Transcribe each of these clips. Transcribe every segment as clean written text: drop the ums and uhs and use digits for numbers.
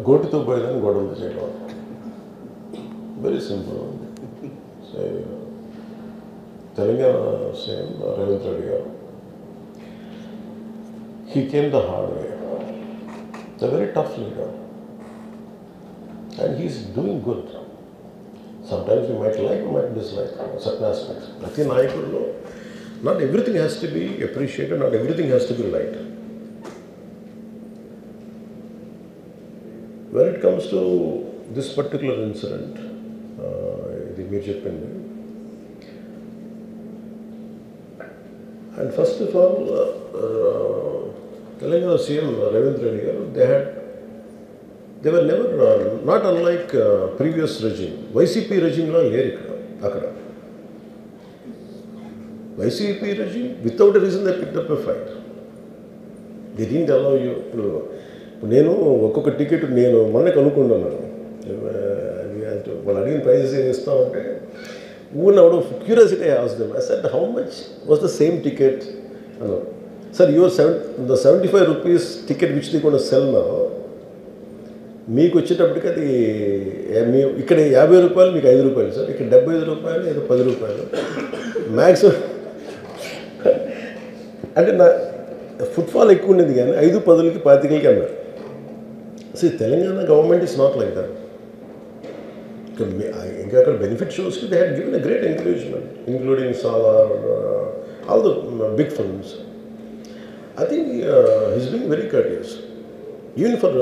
గోటితో పోయేదాన్ని గొడవలు చేయడం. Very simple. Telangana CM Revanth Reddy గారు, he came the hard way. It's a very tough leader. And he's doing good. Sometimes you might like, you might dislike certain aspects. Prati Nayakudlo, not everything has to be appreciated, not everything has to be right. When it comes to this particular incident, the major pending, and first of all, Telangana CM Ravindra Reddy garu, they were never, not unlike previous regime. YCP regime lo leru akkada. YCP regime, without a reason, they picked up a fight. They didn't allow you. నేను ఒక్కొక్క ticket నేను మొన్న కనుక్కున్నాను. వాళ్ళు అడిగిన prizes ఏం ఇస్తామంటే ఊరినప్పుడు curiosity asked them. I said how much was the same ticket అన్నారు. Sir your the 75 rupees ticket which the కూడా సెల్ నా మీకు వచ్చేటప్పటికి అది ఇక్కడ 50 రూపాయలు, మీకు 5 రూపాయలు సార్, ఇక్కడ 75 రూపాయలు, ఏదో 10 రూపాయలు మ్యాక్సిమం. అంటే నా ఫుట్ఫాల్ ఎక్కువ ఉండేది కానీ 5, 10కి 25కి అన్నారు. See, Telangana government is not like that. ఇంకా అక్కడ బెనిఫిట్ షోస్కి they had given a great encouragement, including Salaar, all the big films. I think he's being very courteous, even for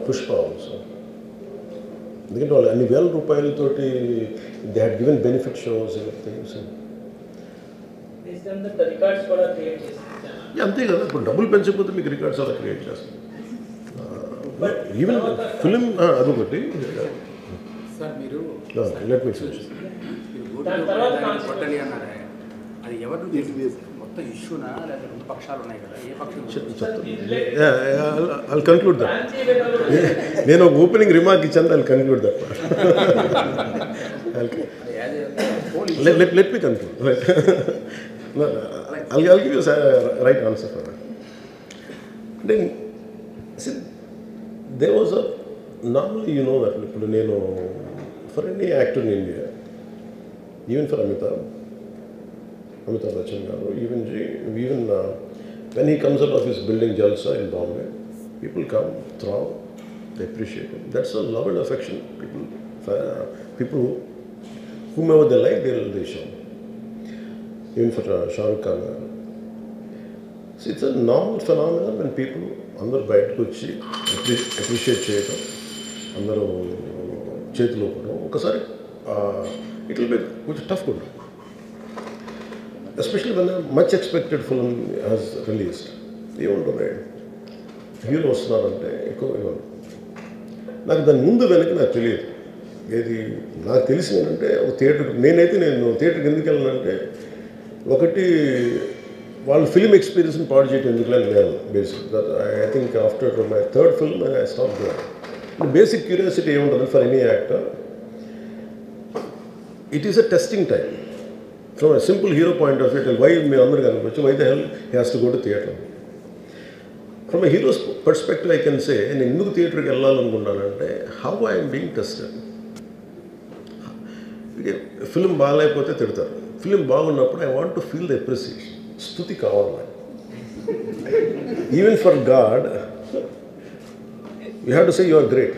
Pushpa also. ఎందుకంటే వాళ్ళు అన్ని వేల రూపాయలతోటి they had given benefit shows and things. అంతే కదా, ఇప్పుడు డబ్బులు పెంచకపోతే మీకు రికార్డ్స్ అలా క్రియేట్ చేస్తారు. ఈవెన్ ఫిలిం అదొకటి. Let me finish. అది ఎవరు మొత్తం ఇష్యూనా లేదా రెండు పక్షాలు ఉన్నాయి కదా, ఏ పక్షం? I'll conclude that. నేను ఒక ఓపెనింగ్ రిమార్క్ ఇచ్చాను, I'll conclude that. Let me conclude. Right. I'll give you a right answer for that. Then, see, there was a, normally you know that, for any actor in India, even for Amitabh Bachchan garu, even when he comes out of his building Jalsa in Bombay, people come, throw, they appreciate him. That's a love and affection. People whomever they like, they show. Even for Shah Rukh Khan. See, it's a normal phenomenon when people అందరూ బయటకు వచ్చి appreciate చేయటం, అందరూ చేతిలో కూడా ఒకసారి it will be కొంచెం tough కూడా, especially when much expected film has released. ఏముంటుంది, హీరో వస్తున్నారంటే ఎక్కువ ఇవ్వండి. నాకు దాని ముందు వెనక నాకు తెలియదు. ఏది నాకు తెలిసింది ఏంటంటే, ఒక థియేటర్కి నేను థియేటర్కి ఎందుకు వెళ్ళానంటే, ఒకటి వాళ్ళు ఫిల్మ్ ఎక్స్పీరియన్స్ని పాడు చేయటం ఎందుకు నేను basic. I think after my third film I stop there. Basic curiosity ఏముంటుంది for any actor, it is a testing time. From a simple hero point of view, why మీరు అందరూ కనుకోవచ్చు, why the hell he has to go to theatre. From a hero's perspective I can say, నేను ఎందుకు థియేటర్కి వెళ్ళాలనుకుంటానంటే, how I'm being tested. Film బాగాలేకపోతే తిడతారు, film బాగున్నప్పుడు I want to feel the appreciation. స్తుతి కావాలి. Even for God you have to say you are great.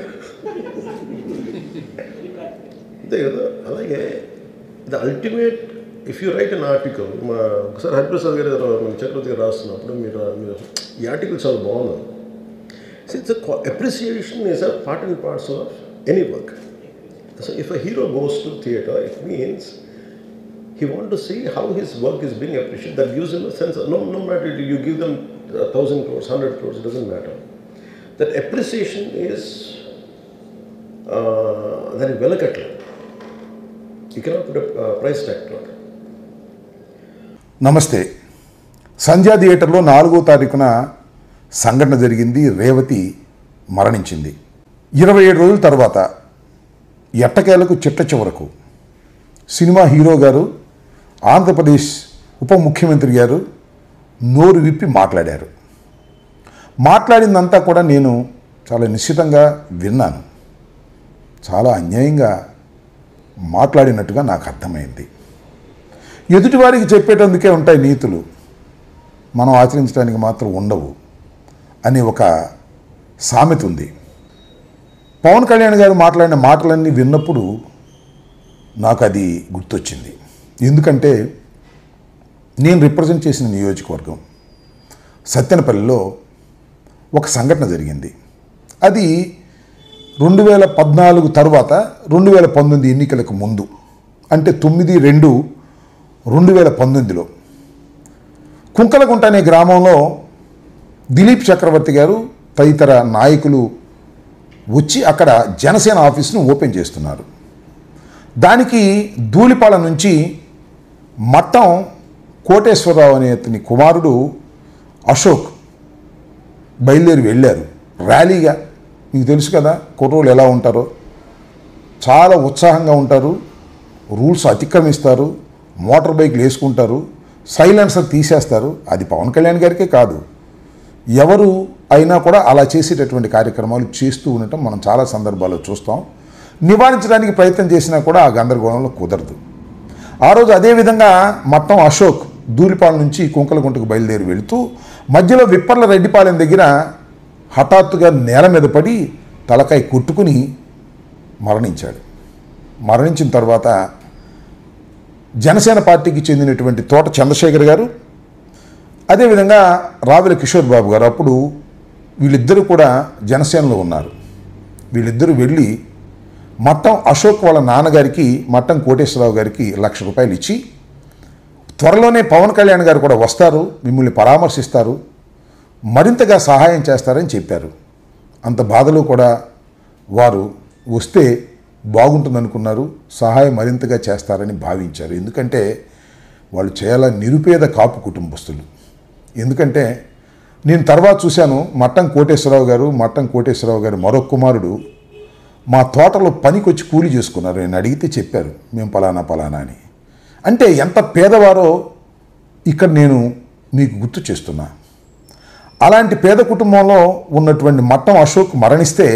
అంతే కదా. అలాగే the ultimate, if you write an article, ఒకసారి హరిప్రసాద్ గారు చక్రవర్తి గారు రాస్తున్నప్పుడు మీరు ఈ ఆర్టికల్ చాలా బాగుంది. It's appreciation is a part and parcel of any work. So if a hero goes to theatre, it means he wants to see how his work is being appreciated. That gives him a sense of, no matter you give them 1,000 crores, 100 crores, it doesn't matter. That appreciation is that is velakatla. You cannot put a price tag to it. నమస్తే. సంధ్యా థియేటర్లో 4వ తారీఖున సంఘటన జరిగింది. రేవతి మరణించింది. 27 రోజుల తర్వాత ఎట్టకేలకు చిట్ట చివరకు సినిమా హీరో గారు, ఆంధ్రప్రదేశ్ ఉప ముఖ్యమంత్రి గారు నోరు విప్పి మాట్లాడారు. మాట్లాడిందంతా కూడా నేను చాలా నిశ్చితంగా విన్నాను. చాలా అన్యాయంగా మాట్లాడినట్టుగా నాకు అర్థమైంది. ఎదుటివారికి చెప్పేటందుకే ఉంటాయి నీతులు, మనం ఆచరించడానికి మాత్రం ఉండవు అని ఒక సామెత ఉంది. పవన్ కళ్యాణ్ గారు మాట్లాడిన మాటలన్నీ విన్నప్పుడు నాకు అది గుర్తొచ్చింది. ఎందుకంటే నేను రిప్రజెంట్ చేసిన నియోజకవర్గం సత్తెనపల్లిలో ఒక సంఘటన జరిగింది. అది 2014 తర్వాత 2019 ఎన్నికలకు ముందు, అంటే 9/2/2019లో కుంకలగుంట అనే గ్రామంలో దిలీప్ చక్రవర్తి గారు తదితర నాయకులు వచ్చి అక్కడ జనసేన ఆఫీస్ను ఓపెన్ చేస్తున్నారు. దానికి ధూళిపాల నుంచి మట్టం కోటేశ్వరరావు అనే అతని కుమారుడు అశోక్ బయలుదేరి వెళ్ళారు ర్యాలీగా. మీకు తెలుసు కదా కుర్రోళ్ళు ఎలా ఉంటారో, చాలా ఉత్సాహంగా ఉంటారు, రూల్స్ అతిక్రమిస్తారు, మోటార్ బైక్లు వేసుకుంటారు, సైలెన్సర్ తీసేస్తారు. అది పవన్ కళ్యాణ్ గారికే కాదు, ఎవరు అయినా కూడా అలా చేసేటటువంటి కార్యక్రమాలు చేస్తూ ఉండటం మనం చాలా సందర్భాల్లో చూస్తాం. నివారించడానికి ప్రయత్నం చేసినా కూడా ఆ గందరగోళంలో కుదరదు. ఆ రోజు అదేవిధంగా మట్టం అశోక్ ధూళిపాలెం నుంచి కుంకలగుంటకు బయలుదేరి వెళుతూ మధ్యలో విప్పర్ల రెడ్డిపాలెం దగ్గర హఠాత్తుగా నేల మీద పడి తలకాయ కొట్టుకుని మరణించాడు. మరణించిన తర్వాత జనసేన పార్టీకి చెందినటువంటి తోట చంద్రశేఖర్ గారు, అదేవిధంగా రావెల కిషోర్ బాబు గారు, అప్పుడు వీళ్ళిద్దరూ కూడా జనసేనలో ఉన్నారు. వీళ్ళిద్దరూ వెళ్ళి మట్టం అశోక్ వాళ్ళ నాన్నగారికి, మట్టం కోటేశ్వరరావు గారికి 1,00,000 రూపాయలు ఇచ్చి, త్వరలోనే పవన్ కళ్యాణ్ గారు కూడా వస్తారు, మిమ్మల్ని పరామర్శిస్తారు, మరింతగా సహాయం చేస్తారని చెప్పారు. అంత బాధలో కూడా వారు వస్తే బాగుంటుందనుకున్నారు, సహాయం మరింతగా చేస్తారని భావించారు. ఎందుకంటే వాళ్ళు చాలా నిరుపేద కాపు కుటుంబస్తులు. ఎందుకంటే నేను తర్వాత చూశాను, మట్టం కోటేశ్వరరావు గారు మరొక కుమారుడు మా తోటలో పనికొచ్చి కూలి చేసుకున్నారు. నేను అడిగితే చెప్పారు, మేము పలానా అని. అంటే ఎంత పేదవారో ఇక్కడ నేను మీకు గుర్తు చేస్తున్నా. అలాంటి పేద కుటుంబంలో ఉన్నటువంటి మట్టం అశోక్ మరణిస్తే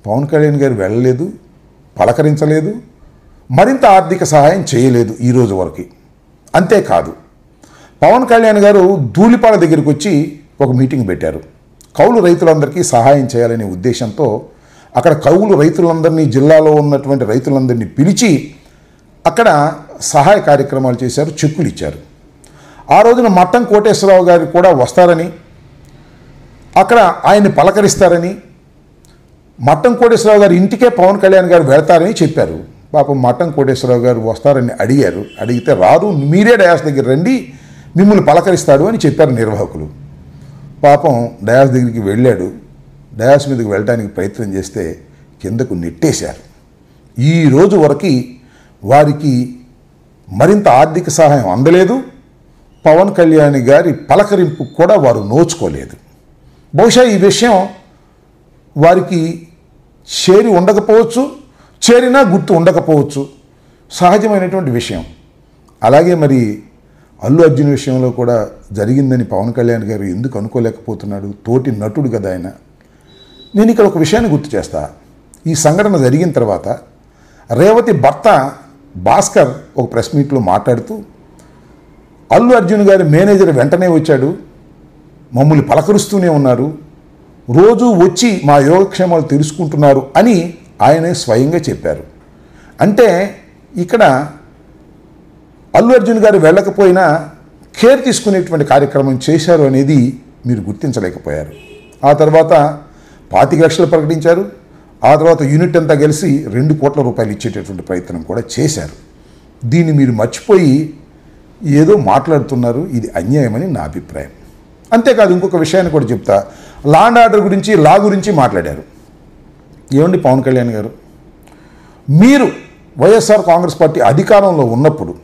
పవన్ కళ్యాణ్ గారు వెళ్ళలేదు, పలకరించలేదు, మరింత ఆర్థిక సహాయం చేయలేదు ఈ రోజు వరకు. అంతేకాదు, పవన్ కళ్యాణ్ గారు ధూళిపాల దగ్గరికి వచ్చి ఒక మీటింగ్ పెట్టారు. కౌలు రైతులందరికీ సహాయం చేయాలనే ఉద్దేశంతో అక్కడ కౌలు రైతులందరినీ, జిల్లాలో ఉన్నటువంటి రైతులందరినీ పిలిచి అక్కడ సహాయ కార్యక్రమాలు చేశారు, చెక్కులు ఇచ్చారు. ఆ రోజున మట్టం కోటేశ్వరరావు గారు కూడా వస్తారని, అక్కడ ఆయన్ని పలకరిస్తారని, మట్టం కోటేశ్వరరావు గారి ఇంటికే పవన్ కళ్యాణ్ గారు వెళ్తారని చెప్పారు. పాపం మట్టం కోటేశ్వరరావు గారు వస్తారని అడిగారు. అడిగితే రారు, మీరే డయాస్ దగ్గర రండి, మిమ్మల్ని పలకరిస్తాడు అని చెప్పారు నిర్వాహకులు. పాపం డయాస్ దగ్గరికి వెళ్ళాడు. డయాస్ మీదకి వెళ్ళడానికి ప్రయత్నం చేస్తే కిందకు నెట్టేశారు. ఈ రోజు వరకు వారికి మరింత ఆర్థిక సహాయం అందలేదు. పవన్ కళ్యాణ్ గారి పలకరింపు కూడా వారు నోచుకోలేదు. బహుశా ఈ విషయం వారికి చేరి ఉండకపోవచ్చు, చేరినా గుర్తు ఉండకపోవచ్చు, సహజమైనటువంటి విషయం. అలాగే మరి అల్లు అర్జున్ విషయంలో కూడా జరిగిందని పవన్ కళ్యాణ్ గారు ఎందుకు అనుకోలేకపోతున్నాడు? తోటి నటుడు కదా ఆయన. నేను ఇక్కడ ఒక విషయాన్ని గుర్తు చేస్తా. ఈ సంఘటన జరిగిన తర్వాత రేవతి భర్త భాస్కర్ ఒక ప్రెస్ మీట్లో మాట్లాడుతూ, అల్లు అర్జున్ గారి మేనేజర్ వెంటనే వచ్చాడు, మమ్మల్ని పలకరుస్తూనే ఉన్నారు, రోజు వచ్చి మా యోగక్షేమాలు తెలుసుకుంటున్నారు అని ఆయనే స్వయంగా చెప్పారు. అంటే ఇక్కడ అల్లు అర్జున్ గారు వెళ్ళకపోయినా కేర్ తీసుకునేటువంటి కార్యక్రమం చేశారు అనేది మీరు గుర్తించలేకపోయారు. ఆ తర్వాత 25 లక్షలు ప్రకటించారు. ఆ తర్వాత యూనిట్ అంతా కలిసి 2 కోట్ల రూపాయలు ఇచ్చేటటువంటి ప్రయత్నం కూడా చేశారు. దీన్ని మీరు మర్చిపోయి ఏదో మాట్లాడుతున్నారు. ఇది అన్యాయమని నా అభిప్రాయం. అంతేకాదు, ఇంకొక విషయాన్ని కూడా చెప్తా. లా అండ్ ఆర్డర్ గురించి, లా గురించి మాట్లాడారు. ఏమండి పవన్ కళ్యాణ్ గారు, మీరు వైఎస్ఆర్ కాంగ్రెస్ పార్టీ అధికారంలో ఉన్నప్పుడు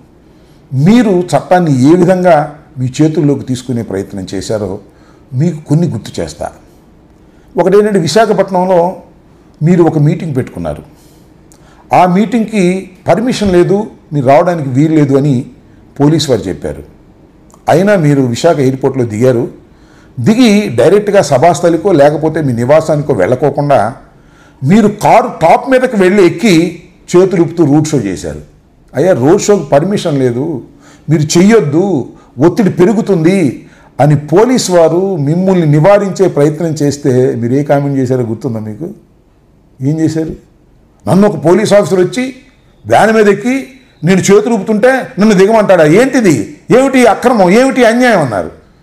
మీరు చట్టాన్ని ఏ విధంగా మీ చేతుల్లోకి తీసుకునే ప్రయత్నం చేశారో మీకు కొన్ని గుర్తు చేస్తా. ఒకటేంటంటే, విశాఖపట్నంలో మీరు ఒక మీటింగ్ పెట్టుకున్నారు. ఆ మీటింగ్కి పర్మిషన్ లేదు, మీరు రావడానికి వీలు లేదు అని పోలీసు వారు చెప్పారు. అయినా మీరు విశాఖ ఎయిర్పోర్ట్లో దిగారు. దిగి డైరెక్ట్గా సభాస్థలికో లేకపోతే మీ నివాసానికో వెళ్ళకోకుండా మీరు కారు టాప్ మీదకి వెళ్ళి ఎక్కి చేతులు ఊపుతూ రోడ్ షో చేశారు. అయ్యా, రోడ్ షోకి పర్మిషన్ లేదు, మీరు చెయ్యొద్దు, ఒత్తిడి పెరుగుతుంది అని పోలీస్ వారు మిమ్మల్ని నివారించే ప్రయత్నం చేస్తే మీరు ఏ కామెంట్ చేశారో గుర్తుందా మీకు? ఏం చేశారు? నన్ను ఒక పోలీస్ ఆఫీసర్ వచ్చి వ్యాన్ మీద ఎక్కి నేను చేతులు ఊపుతుంటే నన్ను దిగమంటాడా? ఏంటిది? ఏమిటి అక్రమం, ఏమిటి అన్యాయం అన్నారు.